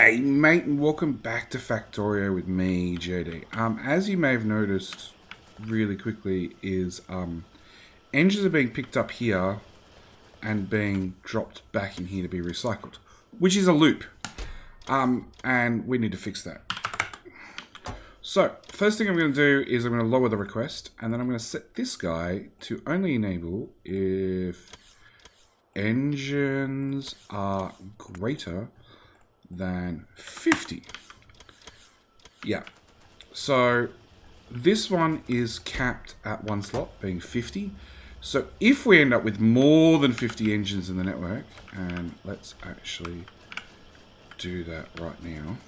G'day, mate, and welcome back to Factorio with me, JD. As you may have noticed really quickly is engines are being picked up here and being dropped back in here to be recycled, which is a loop, and we need to fix that. So, first thing I'm going to do is I'm going to lower the request, and then I'm going to set this guy to only enable if engines are greater than 50. Yeah, so this one is capped at one slot being 50. So if we end up with more than 50 engines in the network, and let's actually do that right now.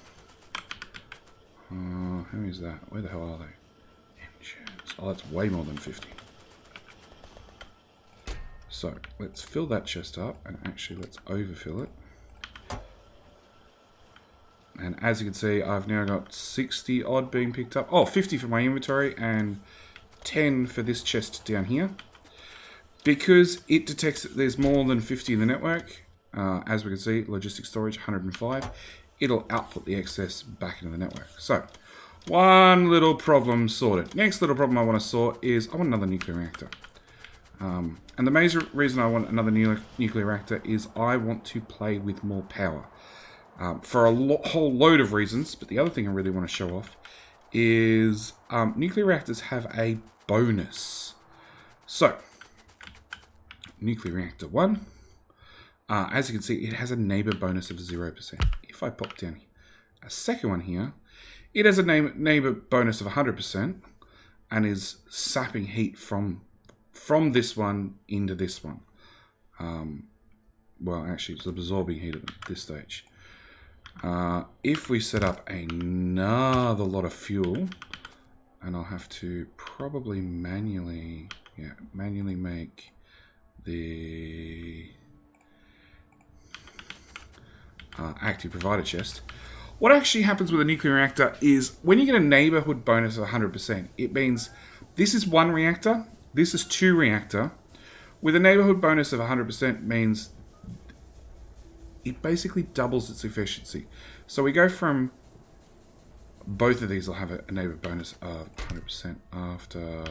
How is that? Where the hell are they? Engines. Oh, that's way more than 50. So let's fill that chest up, and actually let's overfill it. And as you can see, I've now got 60 odd being picked up. Oh, 50 for my inventory and 10 for this chest down here. Because it detects that there's more than 50 in the network, as we can see, logistic storage 105, it'll output the excess back into the network. So, one little problem sorted. Next little problem I want to sort is I want another nuclear reactor. And the major reason I want another nuclear reactor is I want to play with more power. For a whole load of reasons, but the other thing I really want to show off is nuclear reactors have a bonus. So, nuclear reactor 1, as you can see, it has a neighbor bonus of 0%. If I pop down a second one here, it has a neighbor bonus of 100% and is sapping heat from this one into this one. Well, actually, it's absorbing heat at this stage. If we set up another lot of fuel, and I'll have to probably manually make the active provider chest. What actually happens with a nuclear reactor is when you get a neighborhood bonus of 100%, it means this is one reactor, this is two reactor. With a neighborhood bonus of 100% means it basically doubles its efficiency. So we go from, both of these will have a neighbor bonus of 100% after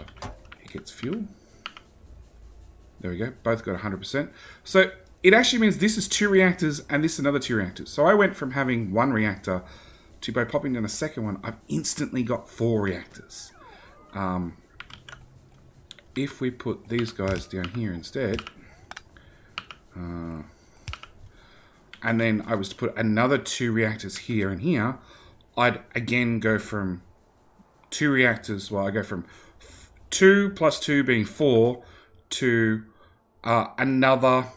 it gets fuel. There we go, both got 100%. So it actually means this is two reactors and this is another two reactors. So I went from having one reactor to, by popping in a second one, I've instantly got 4 reactors. If we put these guys down here instead, and then I was to put another 2 reactors here and here, I'd again go from 2 reactors, well, I go from 2 plus 2 being 4 to another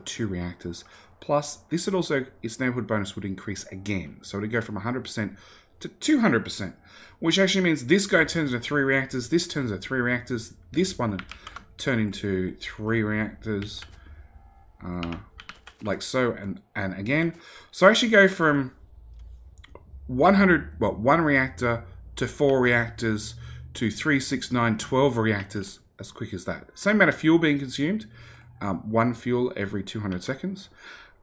2 reactors. Plus, this would also, its neighborhood bonus would increase again. So it would go from 100% to 200%, which actually means this guy turns into 3 reactors, this turns into 3 reactors, this one would turn into 3 reactors, like so, and again. So I actually go from 1 reactor to 4 reactors to 3, 6, 9, 12 reactors as quick as that. Same amount of fuel being consumed, 1 fuel every 200 seconds,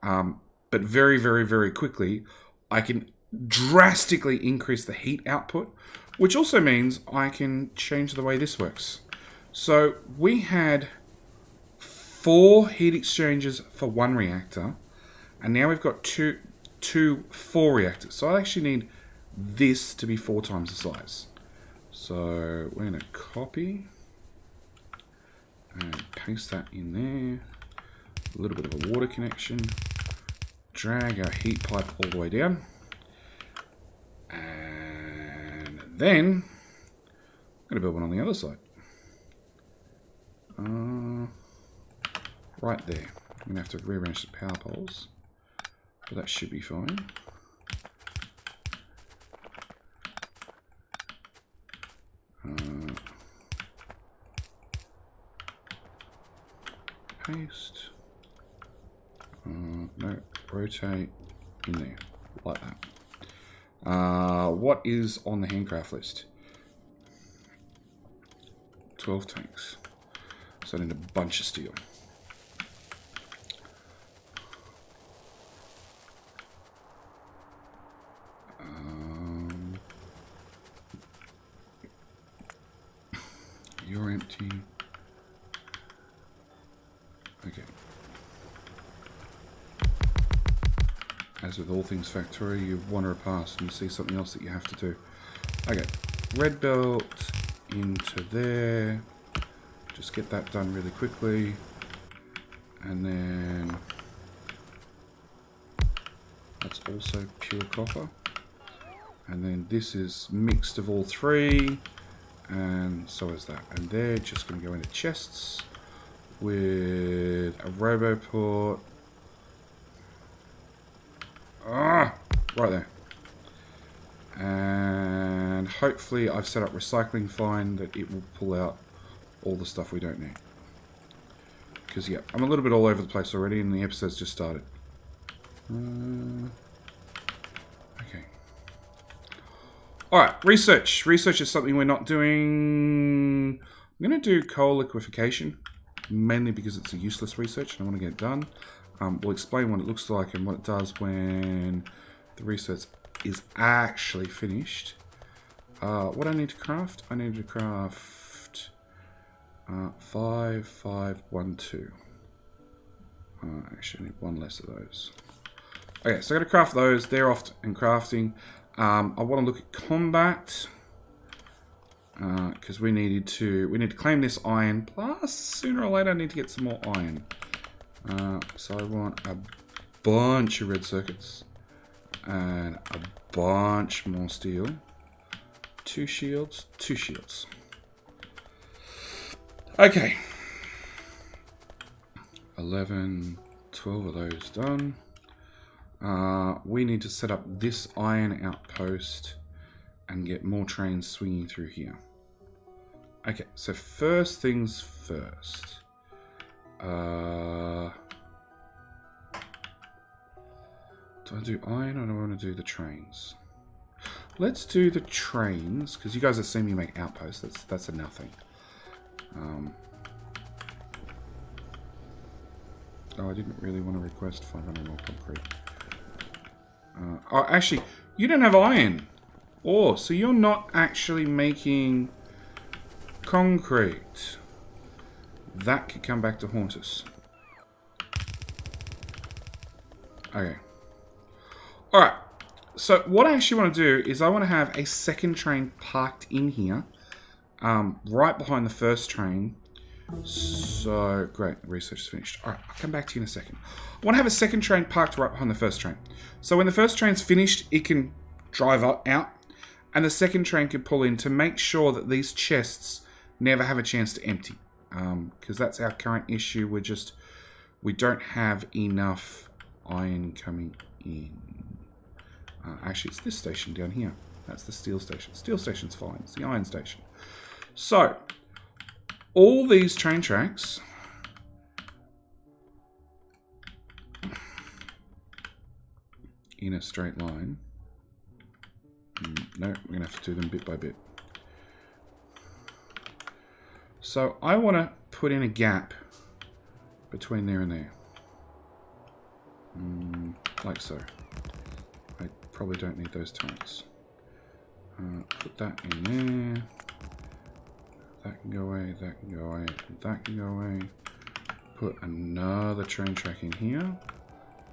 but very, very, very quickly I can drastically increase the heat output, which also means I can change the way this works. So we had 4 heat exchangers for 1 reactor, and now we've got 4 reactors. So I actually need this to be 4 times the size. So we're going to copy and paste that in there. A little bit of a water connection. Drag our heat pipe all the way down. And then I'm going to build one on the other side. Right there. I'm going to have to rearrange the power poles, but that should be fine. Paste. No, rotate in there, like that. What is on the handcraft list? 12 tanks. So I need a bunch of steel. empty. Okay. As with all things Factorio, you wander past and you see something else that you have to do. Okay, red belt into there. Just get that done really quickly. And then that's also pure copper. And then this is mixed of all three. And so is that. And they're just going to go into chests with a roboport. Ah, right there. And hopefully I've set up recycling fine that it will pull out all the stuff we don't need. Because, yeah, I'm a little bit all over the place already and the episode's just started. Okay. Alright, research. Research is something we're not doing. I'm going to do coal liquefaction. Mainly because it's a useless research and I want to get it done. We'll explain what it looks like and what it does when the research is actually finished. What I need to craft? I need to craft 5, 5, 1, 2. Actually, I need one less of those. Okay, so I'm going to craft those. They're off and crafting. I want to look at combat. Because we need to claim this iron. Plus, sooner or later, I need to get some more iron. So I want a bunch of red circuits and a bunch more steel. 2 shields, 2 shields. Okay. 11, 12 of those done. We need to set up this iron outpost and get more trains swinging through here. Okay, so first things first. Do I do iron or do I want to do the trains? Let's do the trains, because you guys have seen me make outposts. That's a nothing. Oh, I didn't really want to request 500 more concrete. Oh, actually, you don't have iron. Oh, so you're not actually making concrete. That could come back to haunt us. Okay. Alright. So what I actually want to do is I want to have a second train parked in here. Right behind the first train. So, great. Research is finished. Alright, I'll come back to you in a second. I want to have a second train parked right behind the first train. So when the first train's finished, it can drive out. And the second train can pull in to make sure that these chests never have a chance to empty. Because that's our current issue. We don't have enough iron coming in. Actually, it's this station down here. That's the steel station. Steel station's fine. It's the iron station. So, all these train tracks in a straight line. No, we're going to have to do them bit by bit. So I want to put in a gap between there and there. Like so. I probably don't need those tanks. Put that in there. That can go away, that can go away, that can go away. Put another train track in here.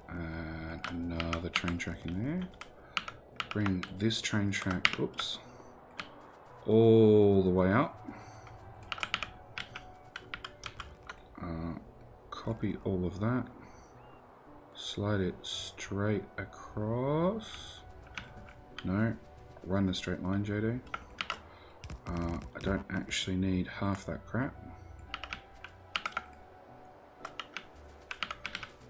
And another train track in there. Bring this train track, oops, all the way up. Copy all of that. Slide it straight across. No, run the straight line, JD. I don't actually need half that crap.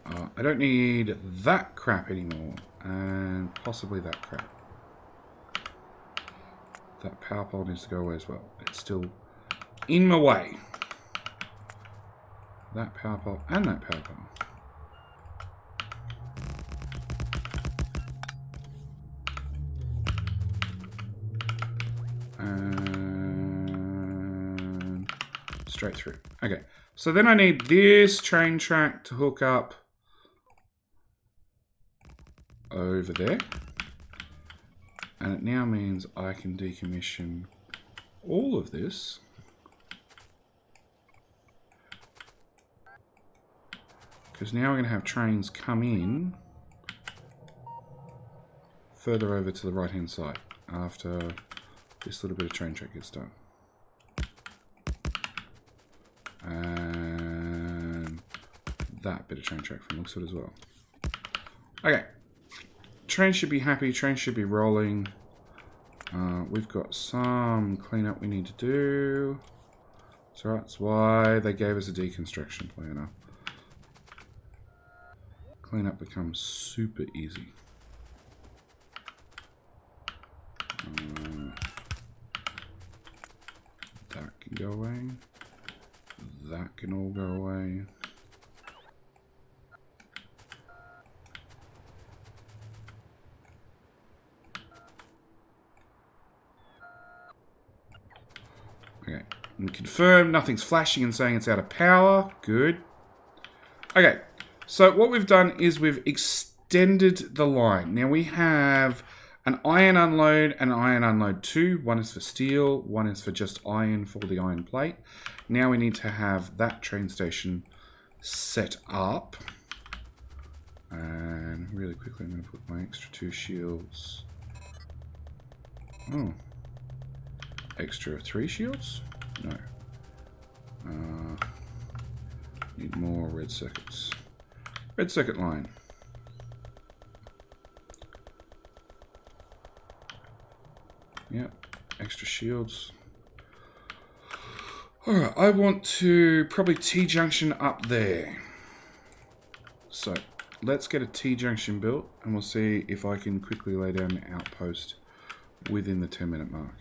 I don't need that crap anymore. And possibly that crap. That power pole needs to go away as well. It's still in my way. That power pole and that power pole. And straight through. Okay, so then I need this train track to hook up over there. And it now means I can decommission all of this. Because now we're going to have trains come in further over to the right hand side after this little bit of train track gets done. And that bit of train track from the looks of it as well. Okay. Train should be happy. Train should be rolling. We've got some cleanup we need to do. That's right. That's why they gave us a deconstruction planner. Cleanup becomes super easy. That can go away. That can all go away. Okay, and confirm nothing's flashing and saying it's out of power. Good. Okay, so what we've done is we've extended the line. Now we have an iron unload and an iron unload 2. One is for steel, one is for just iron for the iron plate. Now we need to have that train station set up. And really quickly I'm going to put my extra 2 shields. Oh. Extra 3 shields? No. Need more red circuits. Red circuit line. Yep. Extra shields. Alright, I want to probably T-junction up there. So, let's get a T-junction built and we'll see if I can quickly lay down an outpost within the 10-minute mark.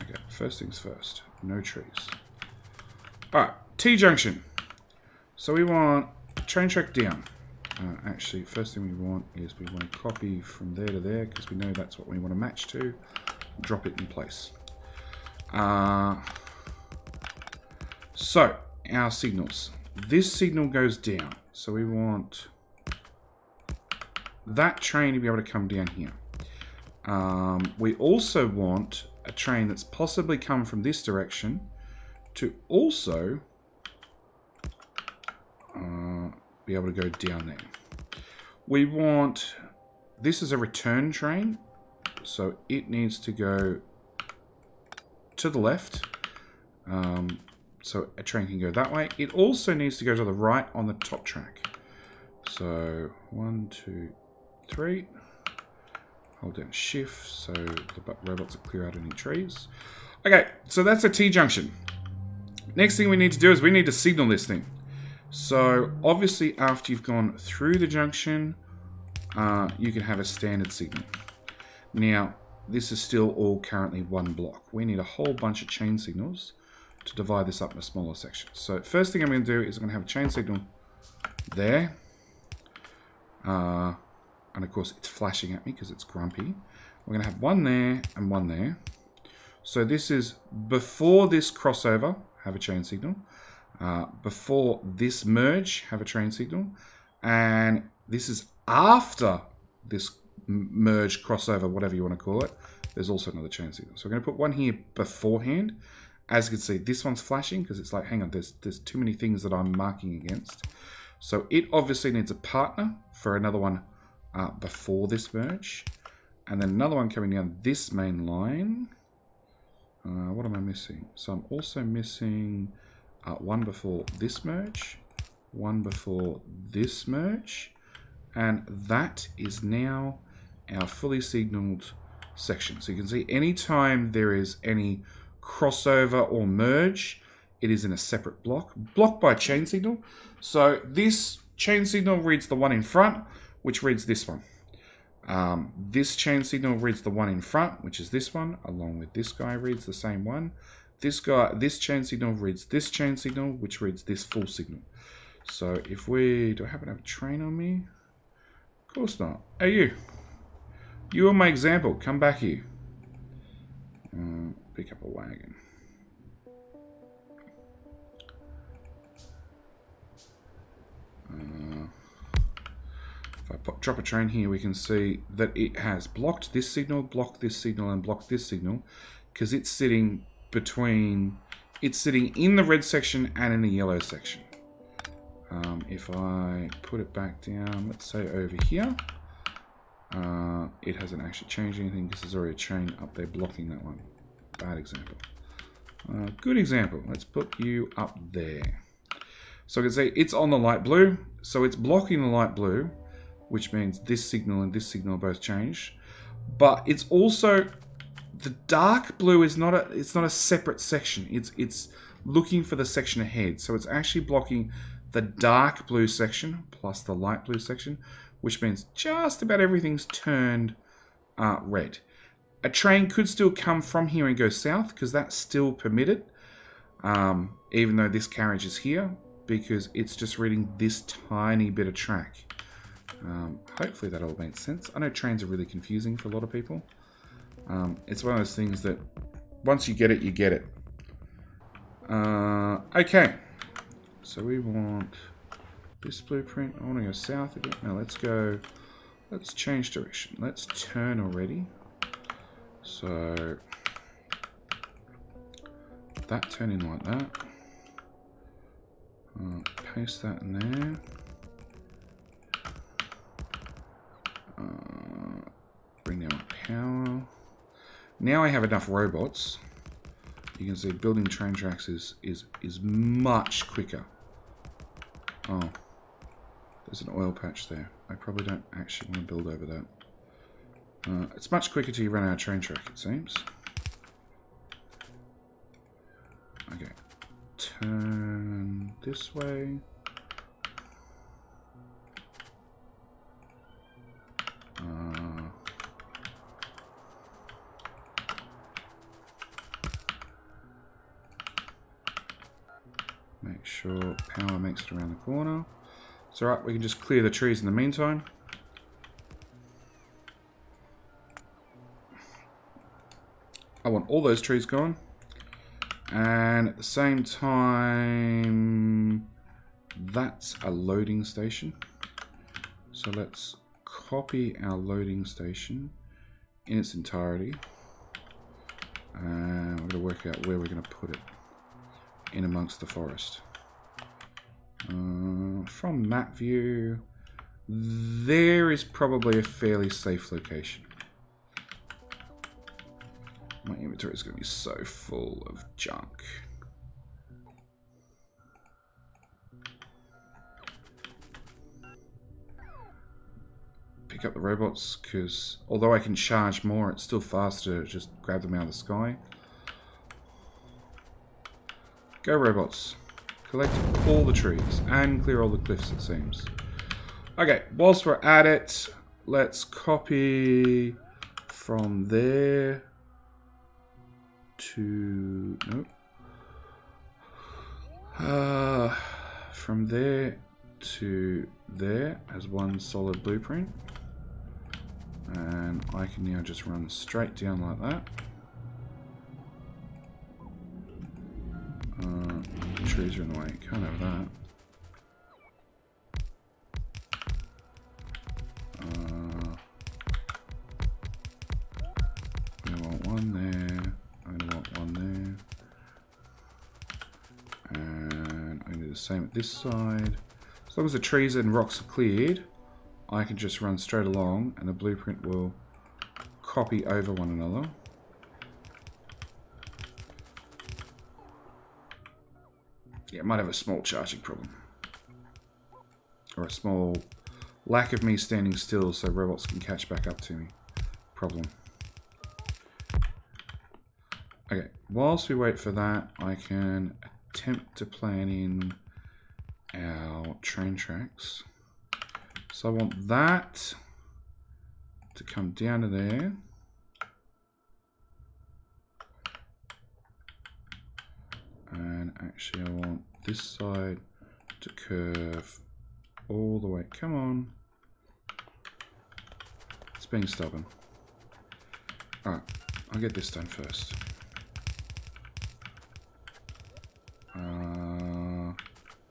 Okay, first things first. No trees. Alright, T-junction. So we want train track down. Actually, first thing we want is we want to copy from there to there because we know that's what we want to match to. Drop it in place. So, our signals. This signal goes down. So we want that train to be able to come down here. We also want a train that's possibly come from this direction to also be able to go down there. We want, this is a return train, so it needs to go to the left, so a train can go that way. It also needs to go to the right on the top track. So 1, 2, 3. Hold down shift so the robots will clear out any trees. Okay, so that's a T-junction. Next thing we need to do is we need to signal this thing. So obviously after you've gone through the junction, you can have a standard signal. Now, this is still all currently one block. We need a whole bunch of chain signals to divide this up into smaller sections. So first thing I'm going to do is I'm going to have a chain signal there. And of course it's flashing at me because it's grumpy. We're going to have one there and one there. So this is before this crossover, have a chain signal. Before this merge, have a train signal. And this is after this merge, crossover, whatever you want to call it. There's also another chain signal. So we're going to put one here beforehand. As you can see, this one's flashing because it's like, hang on, there's too many things that I'm marking against. So it obviously needs a partner for another one before this merge. And then another one coming down this main line. What am I missing? So I'm also missing one before this merge, one before this merge, and that is now our fully signaled section. So you can see anytime there is any crossover or merge, it is in a separate block, blocked by a chain signal. So this chain signal reads the one in front, which reads this one. This chain signal reads the one in front, which is this one, along with this guy reads the same one. This chain signal reads this chain signal, which reads this full signal. So if we, do I happen to have a train on me? Of course not. Hey you. You are my example. Come back here. Pick up a wagon. If I drop a train here, we can see that it has blocked this signal, and blocked this signal, because it's sitting between it's sitting in the red section and in the yellow section. If I put it back down, let's say over here, it hasn't actually changed anything because there's already a chain up there blocking that one. Bad example. Good example. Let's put you up there. So I can see it's on the light blue, so it's blocking the light blue, which means this signal and this signal are both changed. But it's also the dark blue is not a separate section. It's looking for the section ahead, so it's actually blocking the dark blue section plus the light blue section, which means just about everything's turned red. A train could still come from here and go south because that's still permitted, even though this carriage is here, because it's just reading this tiny bit of track. Hopefully that all makes sense. I know trains are really confusing for a lot of people. It's one of those things that once you get it, you get it. Okay. So we want this blueprint. I want to go south again. Now let's change direction. Let's turn already. So that turn in like that. Paste that in there. Bring down my power. Now I have enough robots. You can see building train tracks is much quicker. Oh, there's an oil patch there. I probably don't actually want to build over that. It's much quicker till you run out of train track, it seems. Okay, turn this way. Make sure power makes it around the corner. It's alright, we can just clear the trees in the meantime. I want all those trees gone. And at the same time, that's a loading station. So let's copy our loading station in its entirety. And we're going to work out where we're going to put it in amongst the forest. From map view, there is probably a fairly safe location. My inventory is going to be so full of junk. Pick up the robots, because although I can charge more, it's still faster to just grab them out of the sky. Go robots. Collect all the trees and clear all the cliffs, it seems. Okay, whilst we're at it, let's copy from there to... nope. From there to there as one solid blueprint. And I can now just run straight down like that. Trees are in the way, can't have that. I want one there, I want one there. And I can do the same at this side. As long as the trees and rocks are cleared, I can just run straight along and the blueprint will copy over one another. Yeah, I might have a small charging problem. Or a small lack of me standing still so robots can catch back up to me problem. Okay, whilst we wait for that, I can attempt to plan in our train tracks. So I want that to come down to there. And actually I want this side to curve all the way. Come on. It's being stubborn. Alright, I'll get this done first.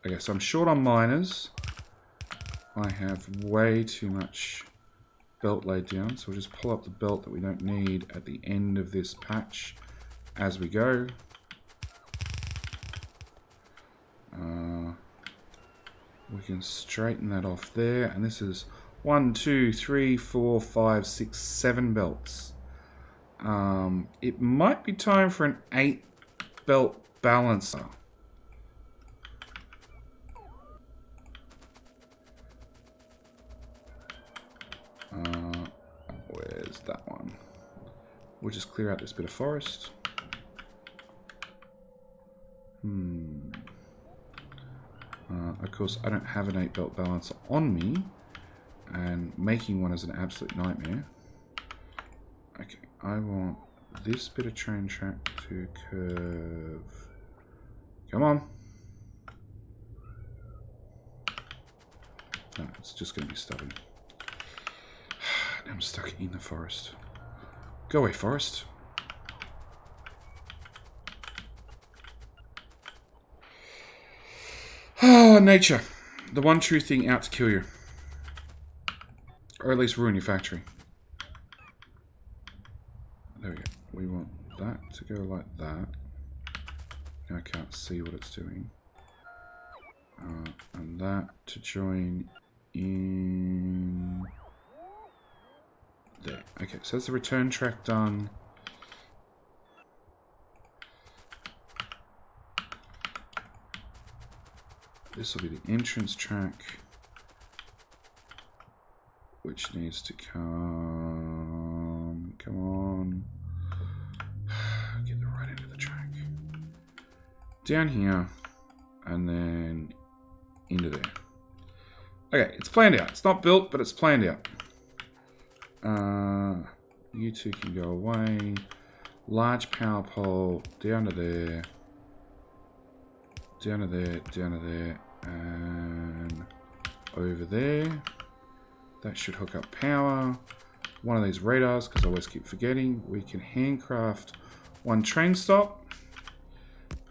Okay, so I'm short on miners. I have way too much belt laid down, so we'll just pull up the belt that we don't need at the end of this patch as we go. We can straighten that off there. And this is 1, 2, 3, 4, 5, 6, 7 belts. It might be time for an 8 belt balancer. Where's that one? We'll just clear out this bit of forest. Of course, I don't have an 8 belt balancer on me, and making one is an absolute nightmare. Okay, I want this bit of train track to curve. Come on. No, it's just going to be stubborn. Now I'm stuck in the forest. Go away, forest. Oh, nature. The one true thing out to kill you. Or at least ruin your factory. There we go. We want that to go like that. Now I can't see what it's doing. And that to join in there. Okay, so that's the return track done. This will be the entrance track, which needs to come. Come on. Get the right end of the track. Down here, and then into there. Okay, it's planned out. It's not built, but it's planned out. You two can go away. Large power pole down to there. Down to there, down to there, and over there. That should hook up power. One of these radars, because I always keep forgetting. We can handcraft one train stop.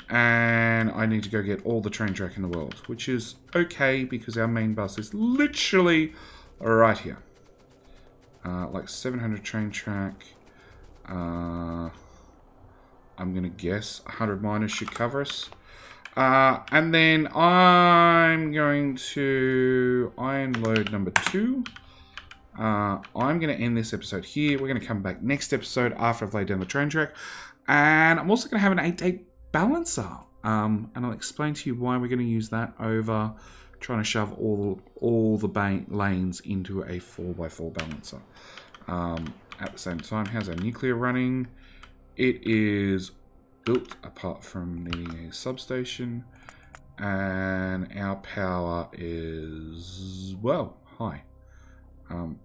And I need to go get all the train track in the world, which is okay because our main bus is literally right here. Like 700 train track. I'm going to guess 100 miners should cover us. And then I'm going to iron load number 2. I'm going to end this episode here. We're going to come back next episode after I've laid down the train track. And I'm also going to have an 8-8 balancer. And I'll explain to you why we're going to use that over trying to shove all the lanes into a 4x4 balancer. At the same time, how's our nuclear running? It is built apart from needing a substation, and our power is, well, high.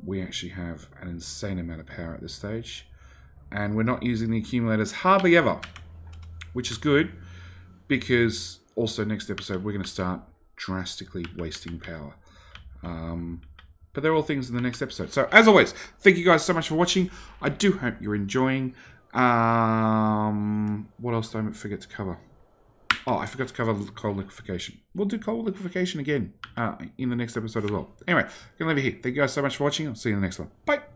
We actually have an insane amount of power at this stage, and we're not using the accumulators hardly ever, which is good because also next episode we're going to start drastically wasting power. But they're all things in the next episode. So as always, thank you guys so much for watching. I do hope you're enjoying. What else did I forget to cover? Oh, I forgot to cover coal liquefaction. We'll do coal liquefaction again in the next episode as well. Anyway, I'm going to leave it here. Thank you guys so much for watching. I'll see you in the next one. Bye.